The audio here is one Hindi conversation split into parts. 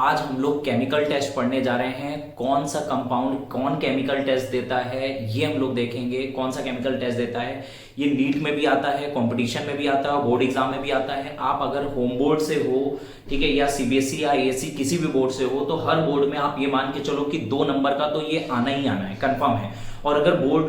आज हम लोग केमिकल टेस्ट पढ़ने जा रहे हैं। कौन सा कंपाउंड कौन केमिकल टेस्ट देता है ये हम लोग देखेंगे। कौन सा केमिकल टेस्ट देता है ये नीट में भी आता है, कंपटीशन में भी आता है, बोर्ड एग्जाम में भी आता है। आप अगर होम बोर्ड से हो, ठीक है, या सीबीएसई या आईएससी किसी भी बोर्ड से हो, तो हर बोर्ड में आप ये मान के चलो कि 2 नंबर का तो ये आना ही आना है, कंफर्म है। और अगर बोर्ड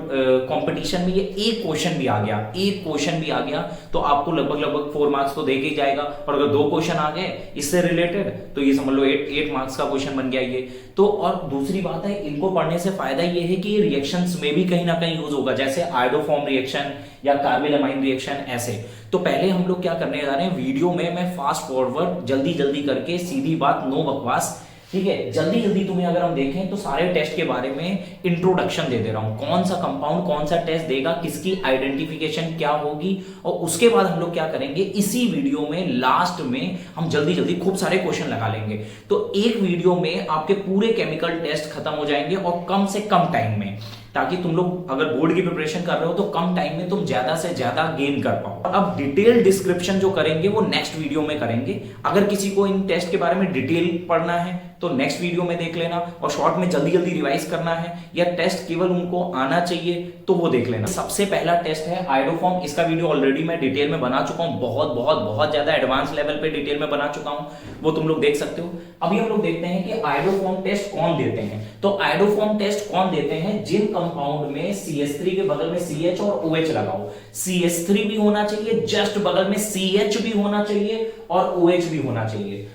कंपटीशन में ये एक क्वेश्चन भी आ गया तो आपको लगभग 4 मार्क्स तो दे के ही जाएगा। और अगर 2 क्वेश्चन आ गए इससे रिलेटेड तो ये समझ लो 8 मार्क्स का क्वेश्चन बन गया ये तो। और दूसरी बात है, इनको पढ़ने से फायदा ये है कि ये रिएक्शंस में भी कहीं ना कहीं यूज होगा, जैसे आयोडोफॉर्म रिएक्शन या कार्बोनिल रिएक्शन ऐसे। तो पहले हम लोग क्या करने जा रहे हैं, वीडियो में मैं फास्ट फॉरवर्ड जल्दी करके सीधी बात, नो बकवास, ठीक है, जल्दी तुम्हें अगर हम देखें तो सारे टेस्ट के बारे में इंट्रोडक्शन दे रहा हूं। कौन सा कंपाउंड कौन सा टेस्ट देगा, किसकी आइडेंटिफिकेशन क्या होगी, और उसके बाद हम लोग क्या करेंगे, इसी वीडियो में लास्ट में हम जल्दी खूब सारे क्वेश्चन लगा लेंगे। तो एक वीडियो में आपके पूरे केमिकल टेस्ट खत्म हो जाएंगे और कम से कम टाइम में, ताकि तुम लोग अगर बोर्ड की प्रिपरेशन कर रहे हो तो कम टाइम में तुम ज्यादा से ज्यादा गेन कर पाओ। अब डिटेल डिस्क्रिप्शन जो करेंगे वो नेक्स्ट वीडियो में करेंगे। अगर किसी को इन टेस्ट के बारे में डिटेल पढ़ना है तो नेक्स्ट वीडियो में देख लेना, और शॉर्ट में जल्दी रिवाइज करना है या टेस्ट केवल उनको आना चाहिए तो वो देख लेना। सबसे पहला टेस्ट है आयोडोफॉर्म। इसका वीडियो ऑलरेडी मैं डिटेल में बना चुका हूं, बहुत ज्यादा एडवांस लेवल पे डिटेल में बना चुका हूं, वो तुम लोग देख सकते हो। अभी हम लोग देखते हैं कि आयोडोफॉर्म टेस्ट कौन देते हैं। तो आयोडोफॉर्म टेस्ट कौन देते हैं, जिन कंपाउंड में CH3 के बगल में CH और OH लगाओ, CH3 भी होना चाहिए, जस्ट बगल में CH भी होना चाहिए और OH भी होना चाहिए,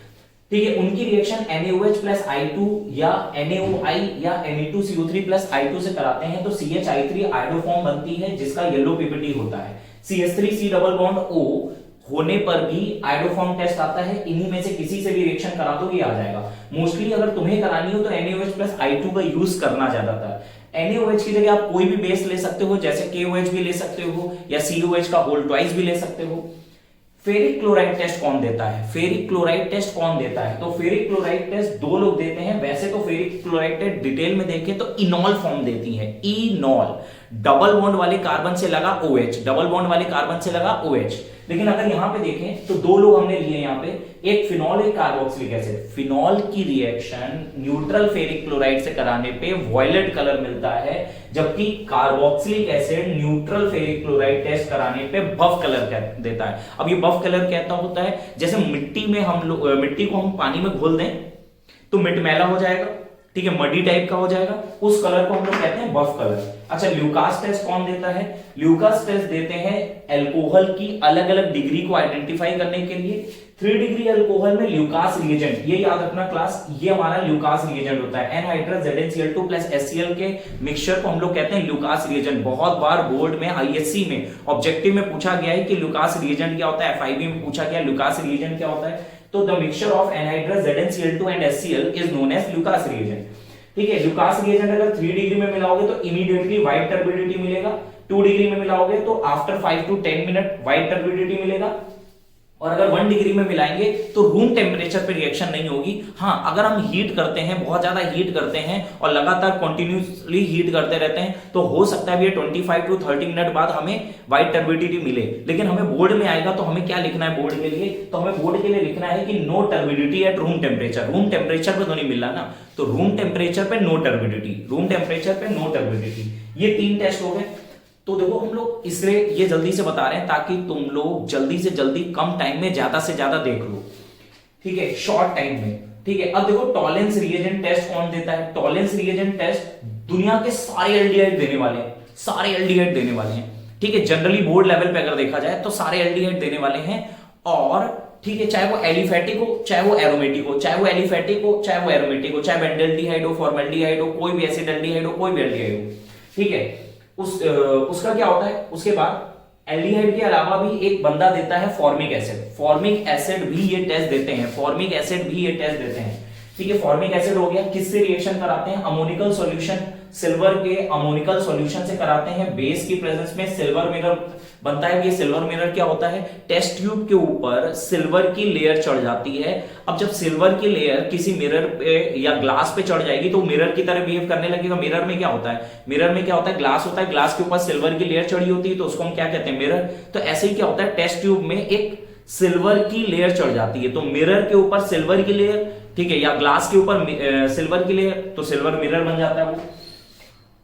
ठीक है। उनकी रिएक्शन NaOH प्लस I2 या NaOI या Ne2CO3 प्लस I2 से कराते हैं तो CH3 आयोडोफॉर्म बनती है, जिसका येलो पीपीटी होता है। CH3C डबल बॉन्ड O होने पर भी आयोडोफॉर्म टेस्ट आता है। इन्हीं में से किसी से भी रिएक्शन करा दो ये आ जाएगा। मोस्टली अगर तुम्हें करानी हो तो NaOH प्लस I2 का यूज करना ज्यादातर। NaOH की जगह आप कोई भी बेस ले सकते हो, जैसे KOH भी ले सकते हो या COH का होल ट्वाइस भी ले सकते हो। फेरिक क्लोराइड टेस्ट कौन देता है, फेरिक क्लोराइड टेस्ट कौन देता है, तो फेरिक क्लोराइड टेस्ट 2 लोग देते हैं। वैसे तो फेरिक क्लोराइड टेस्ट डिटेल में देखें तो इनॉल फॉर्म देती है, इनॉल, डबल बॉन्ड वाले कार्बन से लगा OH, डबल बॉन्ड वाले कार्बन से लगा OH। लेकिन अगर यहां पे देखें तो 2 लोग हमने लिए यहां पे, एक फिनॉल एक कार्बोक्सिलिक एसिड। फिनॉल की रिएक्शन न्यूट्रल फेरिक क्लोराइड से कराने पे वॉयलेट कलर मिलता है, जबकि carboxylic acid neutral ferric chloride test कराने पे बफ कलर देता है। अब ये बफ कलर कहता होता है, जैसे मिट्टी में हम लोग मिट्टी को हम पानी में घोल दें तो मिट मैला हो जाएगा, ठीक है, मडी टाइप का हो जाएगा, उस कलर को हम लोग कहते हैं बफ कलर। अच्छा, ल्यूकास टेस्ट कौन देता है, ल्यूकास टेस्ट देते हैं अल्कोहल की अलग अलग डिग्री को आइडेंटिफाई करने के लिए। 3 डिग्री अल्कोहल में ल्यूकास रिएजेंट, ये याद रखना क्लास, ये हमारा ल्यूकास रिएजेंट होता है। एनहाइड्रस ZnCl2 प्लस HCl के मिक्सचर को हम लोग कहते हैं ल्यूकास रिएजेंट। बहुत बार बोर्ड में आईएससी में ऑब्जेक्टिव में पूछा गया है कि ल्यूकास रिएजेंट क्या होता है, FIB में पूछा गया ल्यूकास रिएजेंट क्या होता है। तो the mixture of anhydrous ZnCl2 and HCl is known as Lucas reagent, ठीक है। ल्यूकास रिएजेंट अगर 3 डिग्री में मिलाओगे तो इमीडिएटली व्हाइट टर्बिडिटी मिलेगा, 2 डिग्री में मिलाओगे तो after 5 to 10 minute white turbidity मिलेगा, और अगर 1 डिग्री में मिलाएंगे तो रूम टेम्परेचर पे रिएक्शन नहीं होगी। हाँ, अगर हम हीट करते हैं, बहुत ज्यादा हीट करते हैं और लगातार कंटिन्यूअसली हीट करते रहते हैं तो हो सकता है 25 to 30 मिनट बाद हमें व्हाइट टर्बिडिटी मिले। लेकिन हमें बोर्ड में आएगा तो हमें क्या लिखना है बोर्ड के लिए, तो हमें बोर्ड के लिए लिखना है कि no turbidity at room temperature. Room temperature पे तो नहीं मिल रहा ना, तो रूम टेम्परेचर पे नो टर्बिडिटी, रूम टेम्परेचर पे नो टर्बिडिटी। ये 3 टेस्ट हो गए। तो देखो हम लोग इसलिए ये जल्दी से बता रहे हैं ताकि तुम लोग जल्दी से जल्दी कम टाइम में ज्यादा से ज्यादा देख लो, ठीक है, शॉर्ट टाइम में, ठीक है। अब देखो टॉलेंस रिएजेंट टेस्ट कौन देता है। टॉलेंस रिएजेंट टेस्ट दुनिया के सारे एल्डिहाइड देने वाले हैं, सारे एल्डिहाइड देने वाले हैं, ठीक है। जनरली बोर्ड लेवल पे अगर देखा जाए तो सारे एल्डिहाइड देने वाले हैं, और ठीक है, चाहे वो एलिफेटिक हो चाहे वो एरोमेटिक हो, चाहे वो एलिफेटिक हो चाहे वो एरोमेटिक हो, चाहे बेंजल्डिहाइड हो, फॉर्मल्डिहाइड हो, कोई भी एसिडल्डिहाइड हो, कोई भी एल्डिहाइड हो, ठीक है। उसका क्या होता है, उसके बाद एल्डिहाइड के अलावा भी एक बंदा देता है फॉर्मिक एसिड। फॉर्मिक एसिड भी ये टेस्ट देते हैं, फॉर्मिक एसिड भी ये टेस्ट देते हैं, ठीक है। फॉर्मिक एसिड हो गया, किससे रिएक्शन कराते हैं, अमोनिकल सॉल्यूशन, सिल्वर के अमोनिकल सॉल्यूशन से कराते हैं। बेस की प्रेजेंस में सिल्वर मिरर बनता है। ये सिल्वर मिरर क्या होता है, टेस्ट ट्यूब के ऊपर सिल्वर की लेयर चढ़ जाती है। अब जब सिल्वर की लेयर किसी मिरर पे या ग्लास पे चढ़ जाएगी तो मिरर की तरह बिहेव करने लगेगा। मिरर में क्या होता है, मिरर में क्या होता है, ग्लास होता है, ग्लास के ऊपर सिल्वर की लेयर चढ़ी होती है तो उसको हम क्या कहते हैं, मिरर। तो ऐसे ही क्या होता है, टेस्ट ट्यूब में एक सिल्वर की लेयर चढ़ जाती है, तो मिरर के ऊपर सिल्वर की लेयर, ठीक है, या ग्लास के ऊपर सिल्वर के लिए तो सिल्वर मिरर बन जाता है वो।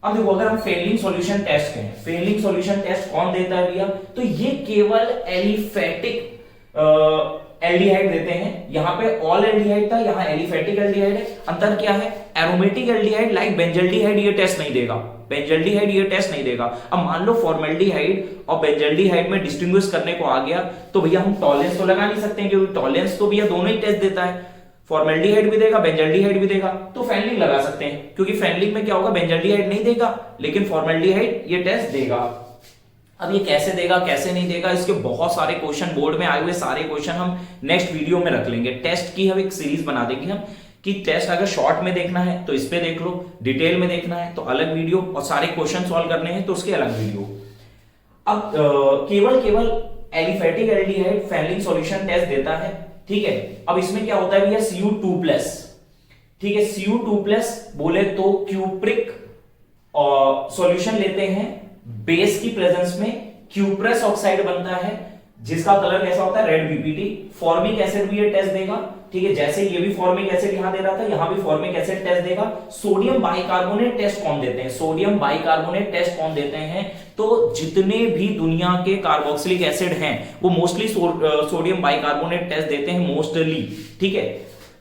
अब देखो अगर हम फेनलिंग सॉल्यूशन टेस्ट करें, फेनलिंग सॉल्यूशन टेस्ट कौन देता है भैया, तो ये केवल एलिफेटिक एल्डिहाइड देते हैं। यहां पे ऑल एल्डिहाइड था, यहां एलिफेटिक एल्डिहाइड है। अंतर क्या है, एरोमेटिक एल्डिहाइड लाइक बेंजल्डिहाइड ये टेस्ट नहीं देगा, बेंजल्डिहाइड ये टेस्ट नहीं देगा। अब मान लो फॉर्मल्डिहाइड और बेंजल्डिहाइड में डिस्टिंग्विश करने को आ गया, तो भैया हम टॉलेंस तो लगा नहीं सकते, क्योंकि टॉलेंस तो भैया दोनों ही टेस्ट देता है, फॉर्मल्डिहाइड भी देगा बेंजल्डिहाइड भी देगा, तो फेनलिंग लगा सकते हैं, क्योंकि फेनलिंग में क्या होगा, बेंजल्डिहाइड नहीं देगा लेकिन फॉर्मल्डिहाइड ये टेस्ट देगा। अब ये कैसे देगा कैसे नहीं देगा, इसके बहुत सारे क्वेश्चन बोर्ड में आए हुए, सारे क्वेश्चन हम नेक्स्ट वीडियो में रख लेंगे। टेस्ट की हम एक सीरीज बना देंगे हम, कि टेस्ट अगर शॉर्ट में देखना है तो इस पे देख लो, डिटेल में देखना है तो अलग वीडियो, और सारे क्वेश्चन सॉल्व करने हैं तो उसके अलग वीडियो। अब केवल एलिफेटिक एल्डिहाइड फेनलिंग सॉल्यूशन टेस्ट देता है, ठीक है। अब इसमें क्या होता है भैया, Cu2+, ठीक है, Cu2+ बोले तो क्यूप्रिक सॉल्यूशन लेते हैं, बेस की प्रेजेंस में क्यूप्रस ऑक्साइड बनता है, जिसका कलर कैसा होता है, रेड बीपीटी। फॉर्मिक एसिड भी ये टेस्ट देगा, ठीक है, जैसे ये भी फॉर्मिक एसिड यहां दे रहा था, यहां भी फॉर्मिक एसिड टेस्ट देगा। सोडियम बाइकार्बोनेट टेस्ट कौन देते हैं, सोडियम बाइकार्बोनेट टेस्ट कौन देते हैं, तो जितने भी दुनिया के कार्बोक्सिलिक एसिड हैं वो मोस्टली सोडियम बाइकार्बोनेट टेस्ट देते हैं, मोस्टली, ठीक है।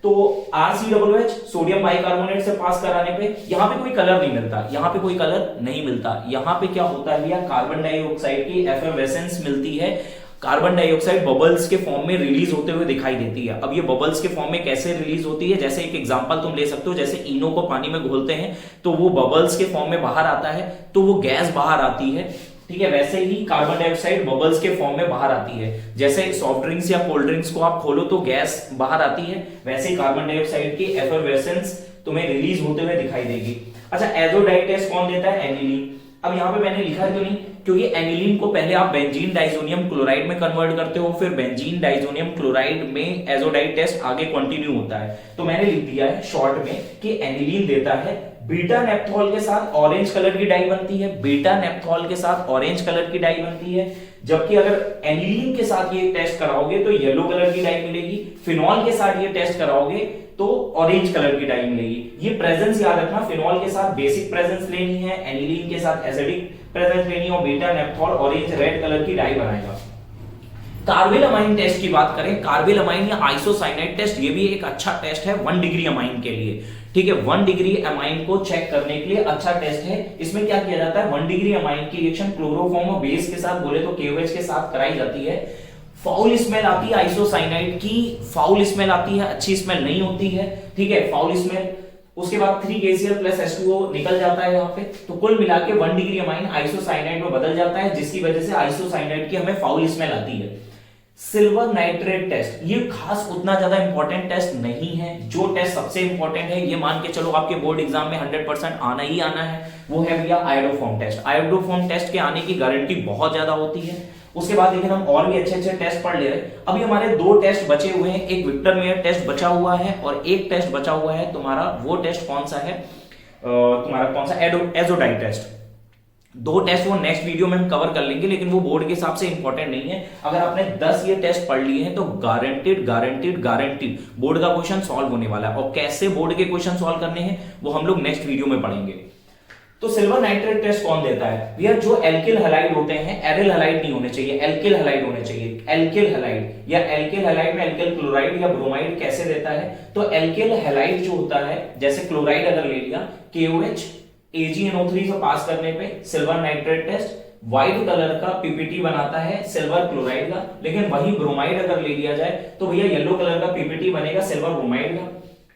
तो RCOOH सोडियम बाइकार्बोनेट से पास कराने पे यहां पे कोई कलर नहीं मिलता, यहां पे कोई कलर नहीं मिलता। यहां पे क्या होता है भैया, कार्बन डाइऑक्साइड की एफेरेसेंस मिलती है, कार्बन डाइऑक्साइड बबल्स के फॉर्म में रिलीज होते हुए दिखाई देती है। अब ये बबल्स के फॉर्म में कैसे रिलीज होती है, जैसे एक एग्जांपल तुम ले सकते हो, जैसे इनो को पानी में घोलते हैं तो वो बबल्स के फॉर्म में बाहर आता है, तो वो गैस बाहर आती है, ठीक है। वैसे ही कार्बन डाइऑक्साइड बबल्स के फॉर्म में बाहर आती है, जैसे सॉफ्ट ड्रिंक्स या कोल्ड ड्रिंक्स को आप खोलो तो गैस बाहर आती है, वैसे ही कार्बन डाइऑक्साइड की एफेरेसेंस तुम्हें रिलीज होते हुए दिखाई देगी। अच्छा, एजोडाइट टेस्ट कौन देता है, एनिलीन। अब यहां पे मैंने लिखा क्यों नहीं, क्योंकि एनिलीन को पहले आप बेंजीन डाइजोनियम क्लोराइड में कन्वर्ट करते हो, फिर बेंजीन डाइजोनियम क्लोराइड में एजोडाइट टेस्ट आगे कंटिन्यू होता है। तो मैंने लिख दिया है शॉर्ट में कि एनिलीन देता है, बीटा नेप्थॉल के साथ ऑरेंज कलर की डाई बनती है, बीटा नेप्थॉल के साथ ऑरेंज कलर की डाई बनती है, जबकि अगर एनिलीन के साथ ये टेस्ट कराओगे तो येलो कलर की डाई मिलेगी, फिनॉल के साथ ये टेस्ट कराओगे तो ऑरेंज कलर की डाई मिलेगी। ये प्रेजेंस याद रखना, फिनॉल के साथ बेसिक प्रेजेंस लेनी है, एनिलीन के साथ एसिडिक प्रेजेंस लेनी है, और बीटा नेप्थॉल ऑरेंज रेड कलर की डाई बनाएगा। कार्बिल अमाइन टेस्ट की बात करें, कार्बिल अमाइन या आइसोसाइनाइड टेस्ट, ये भी एक अच्छा टेस्ट है 1 डिग्री अमाइन के लिए, ठीक है। 1 डिग्री अमाइन को चेक करने के लिए अच्छा टेस्ट है। इसमें क्या किया जाता है, 1 डिग्री अमाइन की रिएक्शन क्लोरोफॉर्म और बेस के साथ बोले तो KOH के साथ कराई जाती है। फाउल स्मेल आती है आइसोसाइनाइड की, फाउल स्मेल आती है, अच्छी स्मेल नहीं होती है, ठीक है, फाउल स्मेल। उसके बाद 3KCl + H2O निकल जाता है यहाँ पे, तो कुल मिला के 1 डिग्री अमाइन आइसोसाइनाइड में बदल जाता है, जिसकी वजह से आइसोसाइनाइड की हमें फाउल स्मेल आती है। सिल्वर नाइट्रेट टेस्ट, ये खास उतना ज्यादा इंपॉर्टेंट टेस्ट नहीं है। जो टेस्ट सबसे इंपॉर्टेंट है, ये मान के चलो आपके बोर्ड एग्जाम में 100% आना ही आना है, वो है भैया आयोडोफॉर्म टेस्ट। आयोडोफॉर्म टेस्ट के आने की गारंटी बहुत ज्यादा होती है। उसके बाद लेकिन हम और भी अच्छे अच्छे टेस्ट पढ़ ले रहे हैं। अभी हमारे 2 टेस्ट बचे हुए हैं, एक विक्टर मेयर टेस्ट बचा हुआ है और एक टेस्ट बचा हुआ है तुम्हारा, वो टेस्ट कौन सा है, तुम्हारा कौन सा, एजोडाइट टेस्ट। 2 टेस्ट वो नेक्स्ट वीडियो में हम कवर कर लेंगे, लेकिन वो बोर्ड के हिसाब से इंपॉर्टेंट नहीं है। अगर आपने 10 ये टेस्ट पढ़ लिए हैं तो गारंटेड बोर्ड का क्वेश्चन सॉल्व होने वाला है। और कैसे बोर्ड के क्वेश्चन सॉल्व करने हैं वो हम लोग नेक्स्ट वीडियो में पढ़ेंगे। तो सिल्वर नाइट्रेट टेस्ट कौन देता है भैया, जो एल्किल हैलाइड होते हैं, एरिल हैलाइड नहीं होने चाहिए, एल्किल हैलाइड होने चाहिए। एल्किल हैलाइड या एल्किल हैलाइड में एल्किल क्लोराइड या ब्रोमाइड कैसे देता है, तो एल्किल हैलाइड जो होता है, जैसे क्लोराइड अगर ले लिया, KOH AgNO3 से पास करने पे silver nitrate test white colour का पीपीटी बनाता है सिल्वर क्लोराइड का, लेकिन वही ब्रोमाइड अगर ले लिया जाए तो भैया येलो कलर का पीपीटी बनेगा सिल्वर ब्रोमाइड का,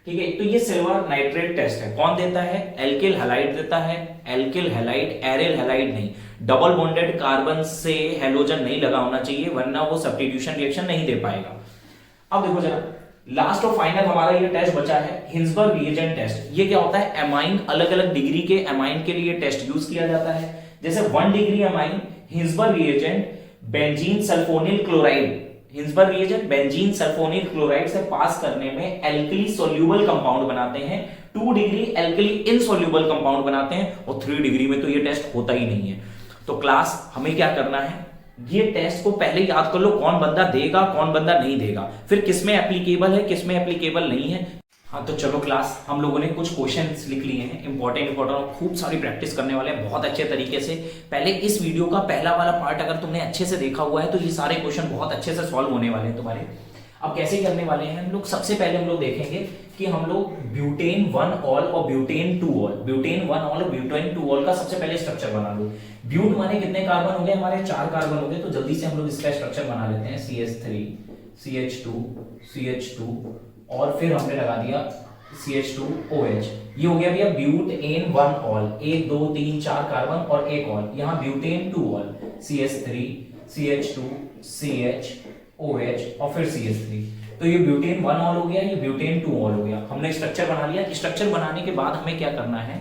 ठीक है। तो ये सिल्वर नाइट्रेट टेस्ट है, कौन देता है, एल्किल हैलाइड देता है, एल्किल हैलाइड, एरिल हैलाइड नहीं। डबल बॉन्डेड कार्बन से हैलोजन नहीं लगा होना चाहिए, वरना वो सब्स्टिट्यूशन रिएक्शन नहीं दे पाएगा। अब देखो जरा, लास्ट और फाइनल हमारा ये टेस्ट बचा है हिंसबर्ग रिएजेंट टेस्ट। ये क्या होता है, एमाइन, अलग अलग डिग्री के एमाइन के लिए टेस्ट यूज किया जाता है। जैसे 1 degree amine Hinsberg reagent benzene sulphonyl chloride, Hinsberg reagent benzene sulphonyl chloride से पास करने में एल्कली सोल्यूबल कंपाउंड बनाते हैं, 2 डिग्री एल्कली इनसोल्यूबल कंपाउंड बनाते हैं, और 3 डिग्री में तो ये टेस्ट होता ही नहीं है। तो क्लास हमें क्या करना है, ये टेस्ट को पहले याद कर लो, कौन बंदा देगा कौन बंदा नहीं देगा, फिर किसमें एप्लीकेबल है किसमें एप्लीकेबल नहीं है। हाँ, तो चलो क्लास, हम लोगों ने कुछ क्वेश्चंस लिख लिए हैं इंपॉर्टेंट, खूब सारी प्रैक्टिस करने वाले हैं बहुत अच्छे तरीके से। पहले इस वीडियो का पहला वाला पार्ट अगर तुमने अच्छे से देखा हुआ है तो ये सारे क्वेश्चन बहुत अच्छे से सॉल्व होने वाले हैं तुम्हारे। अब कैसे करने वाले हैं हम लोग, सबसे पहले हम लोग देखेंगे कि हम लोग ब्यूटेन 1 ऑल और ब्यूटेन 2 ऑल, ब्यूटेन 1 ऑल और ब्यूटेन 2 ऑल का सबसे पहले स्ट्रक्चर बना लो। ब्यूट माने कितने कार्बन हो गए हमारे, 4 कार्बन हो गए, तो जल्दी से हम लोग इसका स्ट्रक्चर बना लेते हैं। CH3 CH2 CH2 और फिर हमने लगा दिया CH2OH, ये हो गया भैया ब्यूटेन 1 ऑल, 1 2 3 4 कार्बन और एक ऑल, यहाँ butane 2 all, CH3 CH2 CHOH और फिर CH3, तो ये ब्यूटेन 1 ऑल हो गया, ये ब्यूटेन 2 ऑल हो गया। हमने स्ट्रक्चर बना लिया। स्ट्रक्चर बनाने के बाद हमें क्या करना है,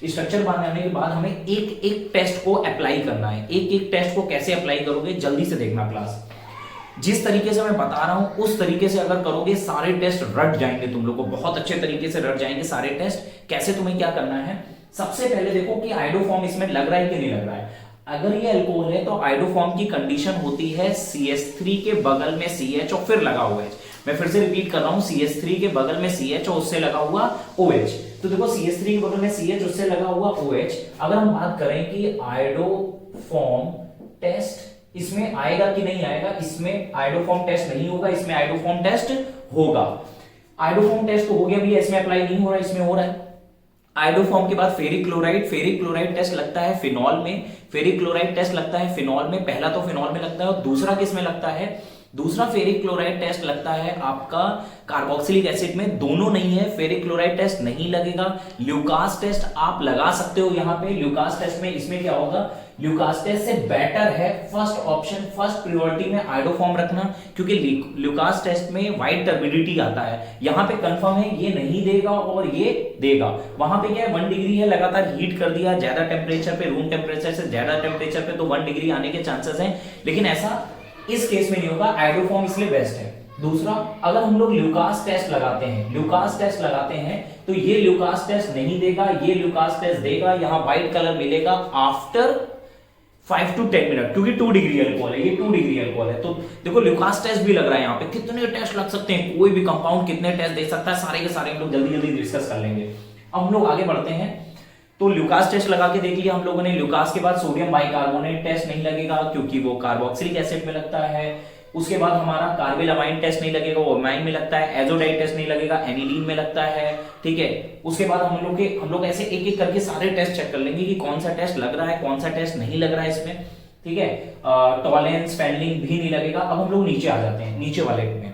स्ट्रक्चर बनाने के बाद हमें एक एक टेस्ट को अप्लाई करना है। एक एक टेस्ट को कैसे अप्लाई करोगे जल्दी से देखना क्लास, जिस तरीके से मैं बता रहा हूं उस तरीके से अगर करोगे सारे टेस्ट रट जाएंगे, तुम लोग को बहुत अच्छे तरीके से रट जाएंगे सारे टेस्ट। कैसे, तुम्हें क्या करना है, सबसे पहले देखो कि आइडोफॉर्म इसमें लग रहा है कि नहीं लग रहा है। अगर ये अल्कोहल है तो आइडोफॉर्म की कंडीशन होती है CH3 के बगल में CH और फिर लगा हुआ OH। मैं फिर से रिपीट कर रहा हूं, CH3 के बगल में CH और उससे लगा हुआ OH। तो देखो CH3 के बगल में CH उससे लगा हुआ OH। अगर हम बात करें कि आइडोफॉर्म टेस्ट इसमें आएगा कि नहीं आएगा, इसमें आइडोफॉर्म टेस्ट नहीं होगा, इसमें आइडोफॉर्म टेस्ट होगा। आइडोफॉर्म टेस्ट तो हो गया भैया, इसमें अप्लाई नहीं हो रहा, इसमें हो रहा है। आइडोफॉर्म के बाद फेरिक क्लोराइड टेस्ट लगता है फिनॉल में, फेरिक क्लोराइड टेस्ट लगता है फिनॉल में। पहला तो फिनॉल में लगता है और दूसरा किस में लगता है, दूसरा फेरिक क्लोराइड टेस्ट लगता है आपका कार्बोक्सिलिक एसिड में। दोनों नहीं है, फेरिक क्लोराइड टेस्ट नहीं लगेगा। ल्यूकास टेस्ट आप लगा सकते हो यहाँ पे। ल्यूकास टेस्ट में इसमें क्या होगा, ल्यूकास टेस्ट से बेटर है फर्स्ट ऑप्शन, फर्स्ट प्रायोरिटी में आइडोफॉर्म रखना, क्योंकि ल्यूकास टेस्ट में वाइट टर्बिडिटी आता है। यहाँ पे कंफर्म है ये नहीं देगा और ये देगा। वहां पे क्या है, 1 डिग्री है, लगातार हीट कर दिया ज्यादा टेम्परेचर पे, रूम टेम्परेचर से ज्यादा टेम्परेचर पे, तो 1 डिग्री आने के चांसेस हैं, लेकिन ऐसा इस केस में नहीं होगा। आइडोफॉर्म इसलिए बेस्ट है। दूसरा, अगर हम लोग ल्यूकास टेस्ट लगाते हैं, तो ये ल्यूकास टेस्ट नहीं देगा, ये ल्यूकास टेस्ट देगा। यहां व्हाइट कलर मिलेगा आफ्टर 5 to 10 मिनट, क्योंकि 2 डिग्री अल्कोहल है, ये 2 डिग्री अल्कोहल है। तो देखो ल्यूकास टेस्ट भी लग रहा है यहाँ पे। कितने टेस्ट लग सकते हैं, कोई भी कंपाउंड कितने टेस्ट दे सकता है, सारे के सारे हम लोग जल्दी जल्दी डिस्कस कर लेंगे। अब हम लोग आगे बढ़ते हैं। तो ल्यूकास टेस्ट लगा के देख लिया हम लोगों ने। ल्यूकास के बाद सोडियम बाइकार्बोनेट टेस्ट नहीं लगेगा, क्योंकि वो कार्बोक्सिलिक एसिड में लगता है। उसके बाद हमारा कार्बिल अमाइन टेस्ट नहीं लगेगा, वो अमाइन में लगता है। एजोडाइड टेस्ट नहीं लगेगा, एनिलीन में लगता है, ठीक है। उसके बाद हम लोग ऐसे एक एक करके सारे टेस्ट चेक कर लेंगे कि कौन सा टेस्ट लग रहा है, कौन सा टेस्ट नहीं लग रहा है इसमें, ठीक है। टॉलेंस, फैनलिंग भी नहीं लगेगा। अब हम लोग नीचे आ जाते हैं, नीचे वाले में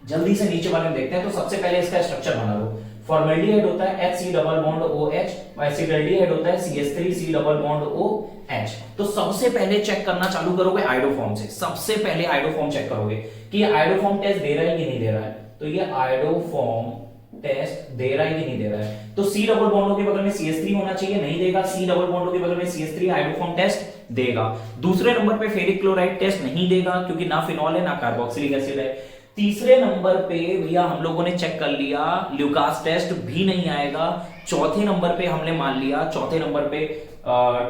जल्दी से नीचे वाले में देखते हैं। तो सबसे पहले इसका स्ट्रक्चर बना लो। फॉर्मल्डिहाइड होता है HC double bond OH, acetaldehyde होता है CH3C डबल बॉन्ड OH। तो सबसे पहले चेक करना चालू करोगे आइडोफॉर्म से। सबसे पहले आइडोफॉर्म चेक करोगे कि ये आइडोफॉर्म टेस्ट दे रहा है कि नहीं दे रहा है। तो ये आइडोफॉर्म टेस्ट दे रहा है कि नहीं दे रहा है। तो C डबल बॉन्डों के बगल में CH3 होना चाहिए, नहीं देगा। C डबल बॉन्डों के बगल में CH3 आइडोफॉर्म टेस्ट देगा। दूसरे नंबर पे फेरिक क्लोराइड टेस्ट नहीं देगा, क्योंकि ना फिनॉल है ना कार्बोक्सिलिक एसिड है। तीसरे नंबर पे भैया हम लोगों ने चेक कर लिया, ल्यूकास टेस्ट भी नहीं आएगा। चौथे नंबर पे हमने मान लिया, चौथे नंबर पे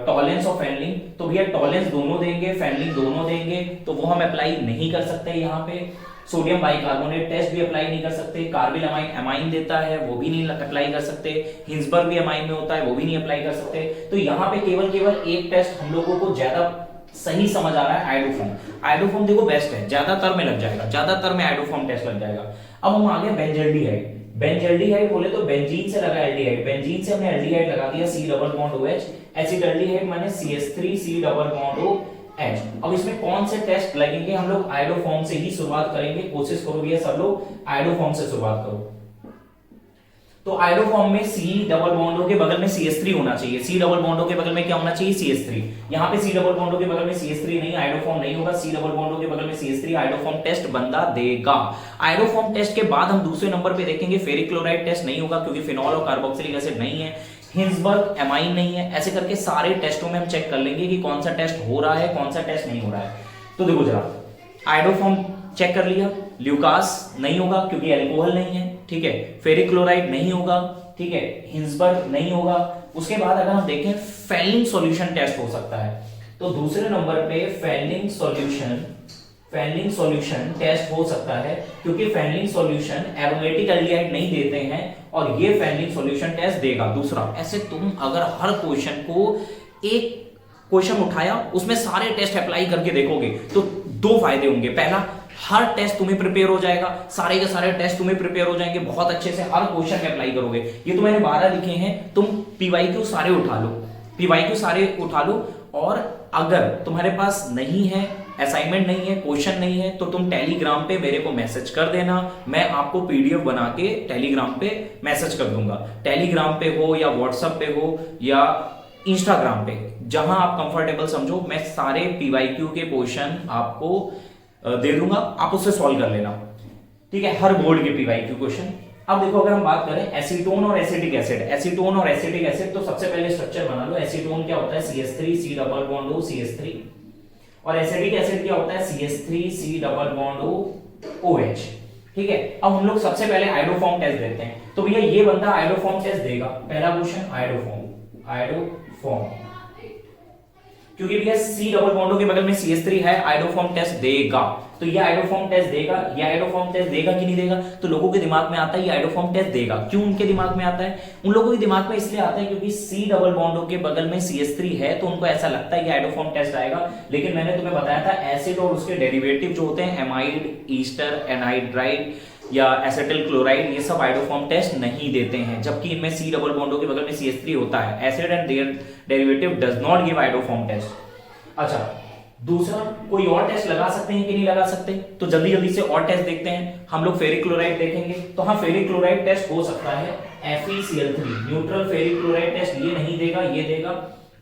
टॉलेंस और फैनलिंग, तो भैया टॉलेंस दोनों देंगे, फैनलिंग दोनों देंगे, तो वो हम अप्लाई नहीं कर सकते। यहाँ पे सोडियम बाइकार्बोनेट टेस्ट भी अप्लाई नहीं कर सकते। कार्बिल अमाइन देता है, वो भी नहीं अप्लाई कर सकते। हिंसबर्ग भी अमाइन में होता है, वो भी नहीं अप्लाई कर सकते। तो यहाँ पे केवल एक टेस्ट हम लोगों को ज्यादा सही समझ आ रहा है, आइडोफॉर्म। आइडोफॉर्म देखो बेस्ट है, ज्यादातर में लग जाएगा, ज्यादातर में आइडोफॉर्म टेस्ट लग जाएगा। अब हम आगे बेंजल्डिहाइड। बेंजल्डिहाइड बोले तो बेंजीन से लगा एल्डिहाइड, बेंजीन से हमने एल्डिहाइड लगा दिया C double bond OH। Acetaldehyde माने CH3C डबल बॉन्ड OH। अब इसमें कौन से टेस्ट लगेंगे, हम लोग आइडोफॉर्म से ही शुरुआत करेंगे। कोशिश करो भैया सब लोग आइडोफॉर्म से शुरुआत करो। तो आइडोफॉर्म में C डबल बॉन्डों के बगल में CH3 होना चाहिए। C डबल बॉन्डों के बगल में क्या होना चाहिए, CH3। यहाँ पे C डबल बॉन्डों के बगल में CH3 नहीं, आइडोफॉर्म नहीं होगा। C डबल बॉन्डों के बगल में CH3, आइडोफॉर्म टेस्ट बंदा देगा। आइडोफॉर्म टेस्ट के बाद हम दूसरे नंबर पे देखेंगे फेरिक क्लोराइड टेस्ट नहीं होगा, क्योंकि फिनॉल और कार्बोक्सिलिक एसिड नहीं है। हिंसबर्ग एमाइन नहीं है। ऐसे करके सारे टेस्टों में हम चेक कर लेंगे कि कौन सा टेस्ट हो रहा है, कौन सा टेस्ट नहीं हो रहा है। तो देखो जरा, आइडोफॉर्म चेक कर लिया, ल्यूकास नहीं होगा क्योंकि अल्कोहल नहीं है, ठीक है। फेरिक क्लोराइड नहीं होगा, ठीक है। हिंसबर्ग नहीं होगा। उसके बाद अगर हम देखें फैनलिंग सॉल्यूशन टेस्ट हो सकता है, तो दूसरे नंबर पे फैनलिंग सॉल्यूशन फेनलिंग सॉल्यूशन टेस्ट हो सकता है, क्योंकि फेनलिंग सॉल्यूशन एरोमेटिक एल्डिहाइड नहीं देते हैं और ये फेनलिंग सॉल्यूशन टेस्ट देगा। दूसरा, ऐसे तुम अगर हर क्वेश्चन को एक क्वेश्चन उठाया उसमें सारे टेस्ट अप्लाई करके देखोगे तो दो फायदे होंगे। पहला, हर टेस्ट तुम्हें प्रिपेयर हो जाएगा, सारे के सारे टेस्ट तुम्हें प्रिपेयर हो जाएंगे, बहुत अच्छे से हर क्वेश्चन में अप्लाई करोगे। ये तो मैंने 12 लिखे हैं, तुम पीवाईक्यू सारे उठा लो, पीवाईक्यू सारे उठा लो। और अगर तुम्हारे पास नहीं है, असाइनमेंट नहीं है, क्वेश्चन नहीं है, तो तुम टेलीग्राम पे मेरे को मैसेज कर देना, मैं आपको पीडीएफ बना के टेलीग्राम पे मैसेज कर दूंगा। टेलीग्राम पे हो या व्हाट्सएप पे हो या इंस्टाग्राम पे, जहां आप कंफर्टेबल समझो, मैं सारे पीवाईक्यू के क्वेश्चन आपको दे दूंगा, आप उससे सॉल्व कर लेना, ठीक है, हर बोर्ड के पीवाईक्यू क्वेश्चन। अब देखो, अगर हम बात करें एसीटोन और एसिटिक एसिड, एसीटोन और एसिटिक एसिड, तो सबसे पहले स्ट्रक्चर बना लो। एसीटोन क्या होता है? CH3 C double bond O CH3, और एसिटिक एसिड क्या होता है? CH3 C double bond O OH, ठीक है। अब हम लोग सबसे पहले आयोडोफॉर्म टेस्ट देते हैं। तो भैया ये बंदा आयोडोफॉर्म टेस्ट देगा। पहला क्वेश्चन आयोडोफॉर्म, आयोडोफॉर्म, क्योंकि भैया C डबल बॉन्डो के बगल में CH3 है, आयोडोफॉर्म टेस्ट देगा। तो ये आयोडोफॉर्म टेस्ट देगा, ये आयोडोफॉर्म टेस्ट देगा कि नहीं देगा? तो लोगों के दिमाग में आता है ये आयोडोफॉर्म टेस्ट देगा। क्यों उनके दिमाग में आता है? उन लोगों के दिमाग में इसलिए आता है क्योंकि C डबल बॉन्डो के बगल में CH3 है, तो उनको ऐसा लगता है ये आयोडोफॉर्म टेस्ट आएगा। लेकिन मैंने तुम्हें बताया था एसिड और उसके डेरिवेटिव जो होते हैं, एमाइड, ईस्टर, एनहाइड्राइड या एसिटिल क्लोराइड, ये सब आयोडोफॉर्म टेस्ट नहीं देते हैं, जबकि इनमें C डबल बॉन्डो के बगल में CH3 होता है। Acid and their derivative does not give iodoform test. अच्छा, दूसरा, कोई और टेस्ट लगा सकते हैं कि नहीं लगा सकते? तो जल्दी जल्दी से और टेस्ट देखते हैं। हम लोग फेरिक क्लोराइड देखेंगे, तो हाँ, फेरिक क्लोराइड टेस्ट हो सकता है। FeCl3 neutral ferric chloride test ये नहीं देगा, ये देगा।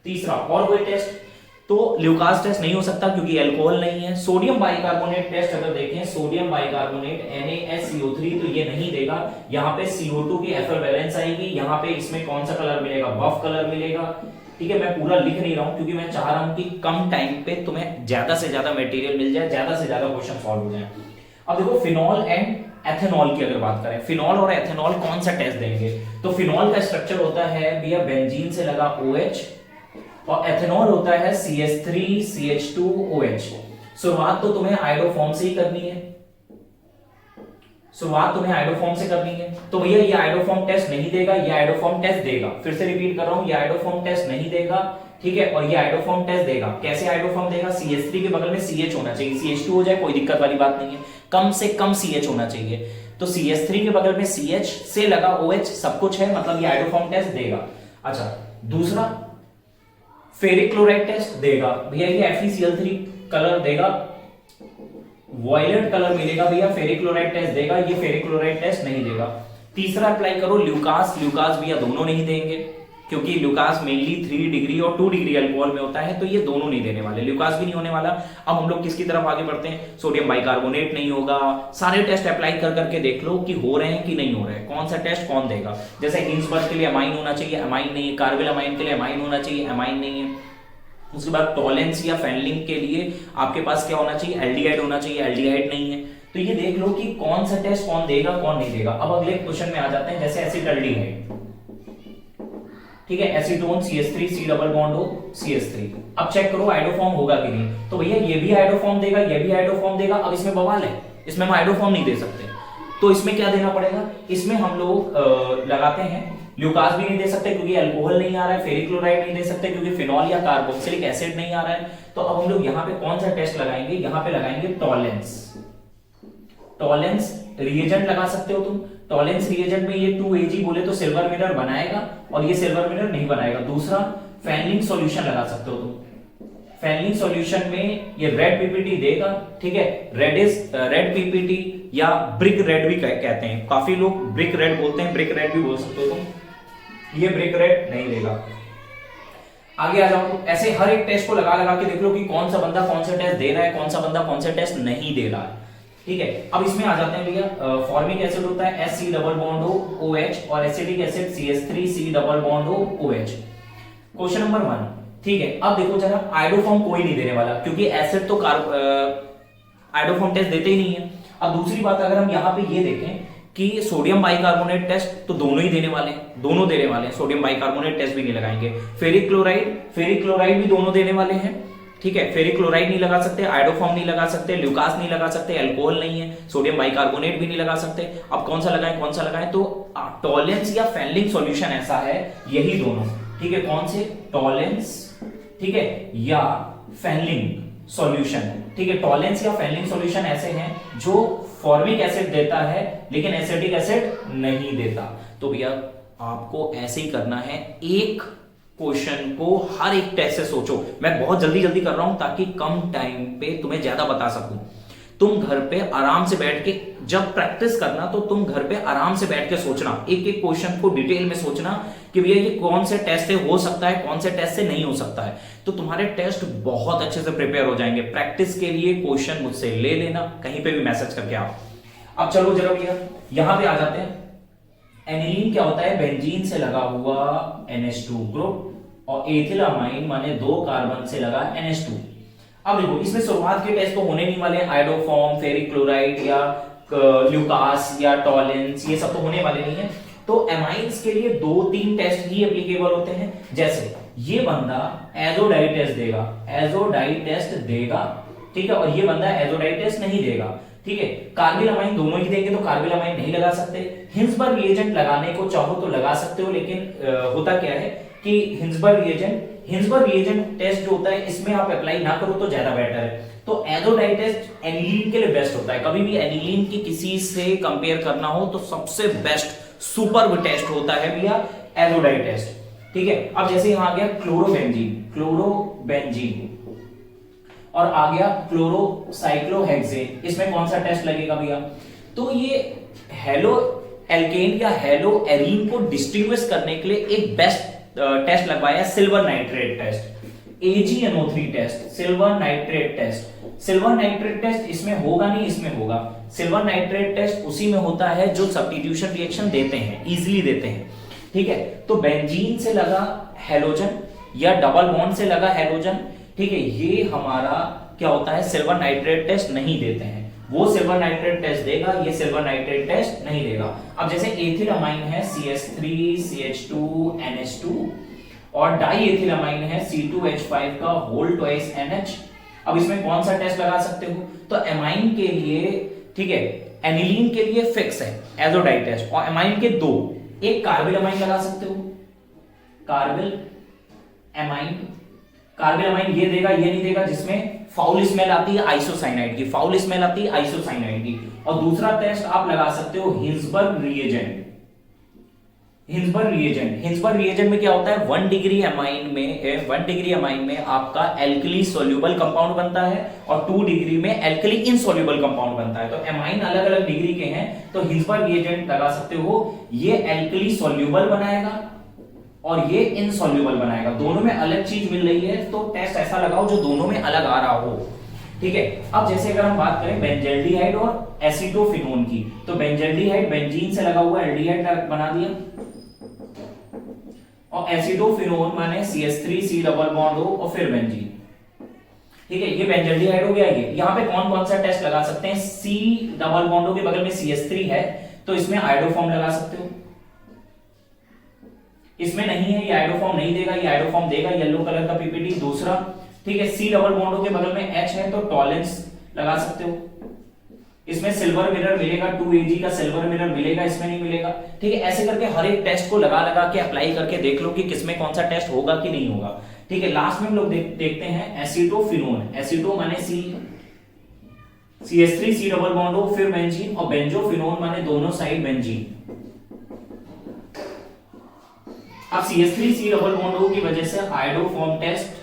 तीसरा, और कोई टेस्ट? तो ल्यूकास टेस्ट नहीं हो सकता क्योंकि अल्कोहल नहीं है। सोडियम बाइकार्बोनेट टेस्ट अगर देखें, सोडियम बाइकार्बोनेट NaSCO3, तो ये नहीं देगा। यहाँ पे CO2 की एफर बैलेंस आएगी, यहाँ पे इसमें कौन सा कलर मिलेगा? बफ कलर मिलेगा, ठीक है। मैं पूरा लिख नहीं रहा हूं क्योंकि मैं चाह रहा हूं कि कम टाइम पे तुम्हें ज्यादा से ज्यादा मटेरियल मिल जाए, ज्यादा से ज्यादा क्वेश्चन सॉल्व हो जाए। अब देखो, फिनॉल एंड एथेनॉल की अगर बात करें, फिनॉल और एथेनॉल कौन सा टेस्ट देंगे? तो फिनॉल का स्ट्रक्चर होता है भैया बेंजीन से लगा OH, और एथेनॉल होता है CH3 CH2 OH। शुरुआत तो तुम्हें आयोडोफॉर्म से ही करनी है, शुरुआत तुम्हें आयोडोफॉर्म से करनी है। तो भैया ये आयोडोफॉर्म टेस्ट नहीं देगा, ये आयोडोफॉर्म टेस्ट देगा। फिर से रिपीट कर रहा हूं, ये आयोडोफॉर्म टेस्ट नहीं देगा, ठीक है, और ये आयोडोफॉर्म टेस्ट देगा। कैसे आयोडोफॉर्म देगा? CH3 के बगल में CH होना चाहिए, CH2 हो जाए कोई दिक्कत वाली बात नहीं है, कम से कम CH होना चाहिए। तो CH3 के बगल में CH से लगा OH, सब कुछ है, मतलब ये आयोडोफॉर्म टेस्ट देगा। अच्छा, दूसरा, फेरिक क्लोराइड टेस्ट देगा। भैया ये FeCl3 कलर देगा, वॉयलेट कलर मिलेगा भैया, फेरिक क्लोराइड टेस्ट देगा, ये फेरिक क्लोराइड टेस्ट नहीं देगा। तीसरा अप्लाई करो ल्यूकास, ल्यूकास भैया दोनों नहीं देंगे क्योंकि ल्यूकास मेनली 3 डिग्री और 2 डिग्री अल्कोहल में होता है, तो ये दोनों नहीं देने वाले, ल्यूकास भी नहीं होने वाला। अब हम लोग किसकी तरफ आगे बढ़ते हैं? सोडियम बाइकार्बोनेट नहीं होगा। सारे टेस्ट अप्लाई कर करके देख लो कि हो रहे हैं कि नहीं हो रहे हैं, कौन सा टेस्ट कौन देगा। जैसे हिंसबर्ग के लिए अमाइन होना चाहिए, अमाइन नहीं है। कार्बिल अमाइन के लिए अमाइन होना चाहिए, अमाइन नहीं है। उसके बाद टॉलेंस या फेनलिंग के लिए आपके पास क्या होना चाहिए? एल्डिहाइड होना चाहिए, एल्डिहाइड नहीं है। तो ये देख लो कि कौन सा टेस्ट कौन देगा, कौन नहीं देगा। अब अगले क्वेश्चन में आ जाते हैं, जैसे एसिटाल्डिहाइड, ठीक है, acetone CH3 C double bond O CH3। अब चेक करो आयोडोफॉर्म होगा कि नहीं। तो भैया ये भी आयोडोफॉर्म देगा, ये भी आयोडोफॉर्म देगा। अब इसमें बवाल है, इसमें हम आयोडोफॉर्म नहीं दे सकते, तो इसमें क्या देना पड़ेगा? इसमें हम लोग लगाते हैं ल्यूकास भी नहीं दे सकते क्योंकि अल्कोहल नहीं आ रहा है, फेरिक क्लोराइड नहीं दे सकते क्योंकि फिनॉल या कार्बोक्सिलिक एसिड नहीं आ रहा है। तो अब हम लोग यहाँ पे कौन सा टेस्ट लगाएंगे? यहाँ पे लगाएंगे टॉलेंस। टॉलेंस रिएजेंट लगा सकते हो तुम। टॉलेंस रिएजेंट में ये 2Ag बोले तो सिल्वर मिरर बनाएगा और ये सिल्वर मिरर नहीं बनाएगा। दूसरा, फेनलिंग सॉल्यूशन लगा सकते हो तुम। फेनलिंग सॉल्यूशन में ये रेड पीपीटी देगा, ठीक है, रेड पीपीटी या ब्रिक रेड भी कहते हैं, काफी लोग ब्रिक रेड बोलते हैं, ब्रिक रेड भी बोल सकते हो तुम। ये ब्रिक रेड नहीं देगा। आगे आ जाओ, ऐसे हर एक टेस्ट को लगा लगा के देख लो कि कौन सा बंदा कौन सा टेस्ट दे रहा है, कौन सा बंदा कौन सा टेस्ट नहीं दे रहा है, ठीक है। अब इसमें आ जाते हैं भैया, फॉर्मिक एसिड होता है SC double bond O OH और acetic acid CH3 C double bond O OH। Question number 1, ठीक है। अब देखो जरा, आयोडोफॉर्म कोई नहीं देने वाला क्योंकि एसिड तो आयोडोफॉर्म टेस्ट देते ही नहीं है। अब दूसरी बात, अगर हम यहाँ पे ये देखें कि सोडियम बाइकार्बोनेट टेस्ट तो दोनों ही देने वाले हैं, दोनों देने वाले हैं, सोडियम बाइकार्बोनेट टेस्ट भी नहीं लगाएंगे। फेरिक क्लोराइड भी दोनों देने वाले हैं, ठीक है, फेरिक क्लोराइड नहीं लगा सकते, आयोडोफॉर्म नहीं लगा सकते, ल्यूकास नहीं लगा सकते, अल्कोहल नहीं है, सोडियम बाइकार्बोनेट भी नहीं लगा सकते। अब कौन सा लगाएं, तो टॉलेंस या फेनलिंग सॉल्यूशन ऐसा है, यही दोनों, ठीक है, कौन से, टॉलेंस, ठीक है, या फेनलिंग सॉल्यूशन, ठीक है, टॉलेंस या फेनलिंग सॉल्यूशन ऐसे हैं जो फॉर्मिक एसिड देता है लेकिन एसिटिक एसिड नहीं देता। तो भैया आपको ऐसे ही करना है, एक क्वेश्चन को हर एक टेस्ट से सोचो। मैं बहुत जल्दी जल्दी कर रहा हूं ताकि कम टाइम पे तुम्हें ज्यादा बता सकूं। तुम घर पे आराम से बैठ के जब प्रैक्टिस करना, तो तुम घर पे आराम से बैठ के सोचना, एक एक क्वेश्चन को डिटेल में सोचना कि भैया ये कौन से टेस्ट से हो सकता है, कौन से टेस्ट से नहीं हो सकता है। तो तुम्हारे टेस्ट बहुत अच्छे से प्रिपेयर हो जाएंगे। प्रैक्टिस के लिए क्वेश्चन मुझसे ले लेना, कहीं पे भी मैसेज करके आओ। अब चलो जरा भैया यहां पे आ जाते हैं। एनिलीन क्या होता है, बेंजीन से लगा हुआ NH2 ग्रुप और एथिलामाइन माने 2 कार्बन से लगा NH2। अब देखो इसमें शुरुआत के टेस्ट तो होने नहीं वाले, आयोडोफॉर्म, फेरिक क्लोराइड या ल्यूकास या टॉलेंस, ये सब तो होने वाले नहीं है। तो एमाइंस के लिए 2-3 टेस्ट ही एप्लीकेबल होते हैं। जैसे ये बंदा एजोडाइड टेस्ट देगा, एजोडाइड टेस्ट देगा, ठीक है, और ये बंदा एजोडाइड टेस्ट नहीं देगा, ठीक है। कार्बिल अमाइन दोनों ही देंगे तो कार्बिल अमाइन नहीं लगा सकते। हिंसबर्ग रिएजेंट लगाने को चाहो तो लगा सकते हो, लेकिन होता क्या है कि हिंसबर्ग रिएजेंट टेस्ट जो होता है इसमें आप अप्लाई ना करो तो ज्यादा बेटर है। तो एजोडाइड टेस्ट एनिलीन के लिए बेस्ट होता है। कभी भी एनिलीन की किसी से कंपेयर करना हो तो सबसे बेस्ट सुपर टेस्ट होता है भैया एजोडाइड टेस्ट, ठीक है। अब जैसे यहां आ गया क्लोरोबेंजीन और आ गया क्लोरोसाइक्लोहेक्सेन, इसमें कौन सा टेस्ट लगेगा भैया, तो ये हेलो एल्केन या हेलो एरीन को डिस्टिंग्विश करने के लिए एक बेस्ट टेस्ट लगवाया, silver nitrate test, AgNO3 test, silver nitrate test. Silver nitrate test इसमें होगा नहीं, इसमें होगा। सिल्वर नाइट्रेट टेस्ट उसी में होता है जो सब्स्टिट्यूशन रिएक्शन देते हैं, इजीली देते हैं, ठीक है। तो बेंजीन से लगा हेलोजन या डबल बॉन्ड से लगा हेलोजन, ठीक है, ये हमारा क्या होता है, सिल्वर नाइट्रेट टेस्ट नहीं देते हैं। वो सिल्वर नाइट्रेट टेस्ट देगा, ये सिल्वर नाइट्रेट टेस्ट नहीं देगा। अब जैसे एथिलामाइन है CH3 CH2 NH2 और डाई एथिलामाइन है C2H5 का होल ट्वाइस NH। अब इसमें कौन सा टेस्ट लगा सकते हो, तो एमाइन के लिए, ठीक है, एनिलीन के लिए फिक्स है एजोडाइड टेस्ट, और एमाइन के 2, एक कार्बिल अमाइन लगा सकते हो, कार्बिल अमाइन ये देगा, ये नहीं देगा, जिसमें फाउल स्मेल आती है आइसोसाइनाइड की, फाउल स्मेल आती है आइसोसाइनाइड की। और दूसरा टेस्ट आप लगा सकते हो हिंसबर्ग रिएजेंट में क्या होता है, 1 डिग्री अमाइन में आपका एल्कली सोल्यूबल कंपाउंड बनता है और 2 डिग्री में एल्कली इनसोल्यूबल कंपाउंड बनता है। तो अमाइन अलग अलग डिग्री के हैं, तो हिंसबर्ग रिएजेंट लगा सकते हो, ये एल्कली सोल्यूबल बनाएगा और ये इनसॉल्युबल बनाएगा। दोनों में अलग चीज मिल रही है, तो टेस्ट ऐसा लगाओ जो दोनों में अलग आ रहा हो, ठीक है। अब जैसे अगर हम बात करें बेंजल्डिहाइड और एसीटोफिनोन की, तो बेंजल्डिहाइड बेंजीन से लगा हुआ एल्डिहाइड बना दिया, और एसीटोफिनोन माने CH3C डबल बॉन्ड हो और फिर बेंजीन, ठीक है, ये बेंजल्डिहाइड हो गया। ये यहां पे कौन कौन सा टेस्ट लगा सकते हैं, C डबल बॉन्डों के बगल में CH3 है तो इसमें आयोडोफॉर्म लगा सकते हो, इसमें नहीं है, ये आयोडोफॉर्म नहीं देगा, ये आयोडोफॉर्म देगा, येलो कलर का पीपीटी। दूसरा, ठीक है, C डबल बॉन्डों के बगल में H है तो टॉलेंस लगा सकते हो, इसमें सिल्वर मिरर मिलेगा, 2Ag का सिल्वर मिरर मिलेगा, इसमें नहीं मिलेगा, ठीक है। ऐसे करके हर एक टेस्ट को लगा लगा के अप्लाई करके देख लो कि किसमें कौन सा टेस्ट होगा कि नहीं होगा, ठीक है। लास्ट में हम लोग देखते हैं एसीटोफिनोन, एसीटो माने CH3C डबल बॉन्ड हो फिर बेंजीन, और बेंजोफिनोन माने दोनों साइड बेंजीन। अब CH3C डबल बॉन्ड हो की वजह से आयोडोफॉर्म टेस्ट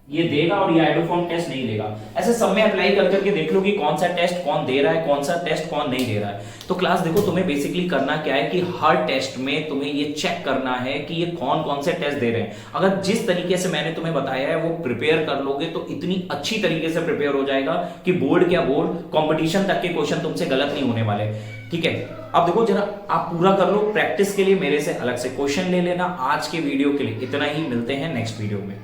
ये देगा और ये आयोडोफॉर्म टेस्ट नहीं देगा। ऐसे सब में अप्लाई कर करके देख लो कि कौन सा टेस्ट कौन दे रहा है, कौन सा टेस्ट कौन नहीं दे रहा है। तो क्लास देखो, तुम्हें बेसिकली करना क्या है कि हर टेस्ट में तुम्हें ये चेक करना है कि ये कौन कौन से टेस्ट दे रहे हैं। अगर जिस तरीके से मैंने तुम्हें बताया है वो प्रिपेयर कर लोगे तो इतनी अच्छी तरीके से प्रिपेयर हो जाएगा कि बोर्ड क्या बोर्ड, कॉम्पिटिशन तक के क्वेश्चन तुमसे गलत नहीं होने वाले, ठीक है। अब देखो जरा आप पूरा कर लो, प्रैक्टिस के लिए मेरे से अलग से क्वेश्चन ले लेना। आज के वीडियो के लिए इतना ही, मिलते हैं नेक्स्ट वीडियो में।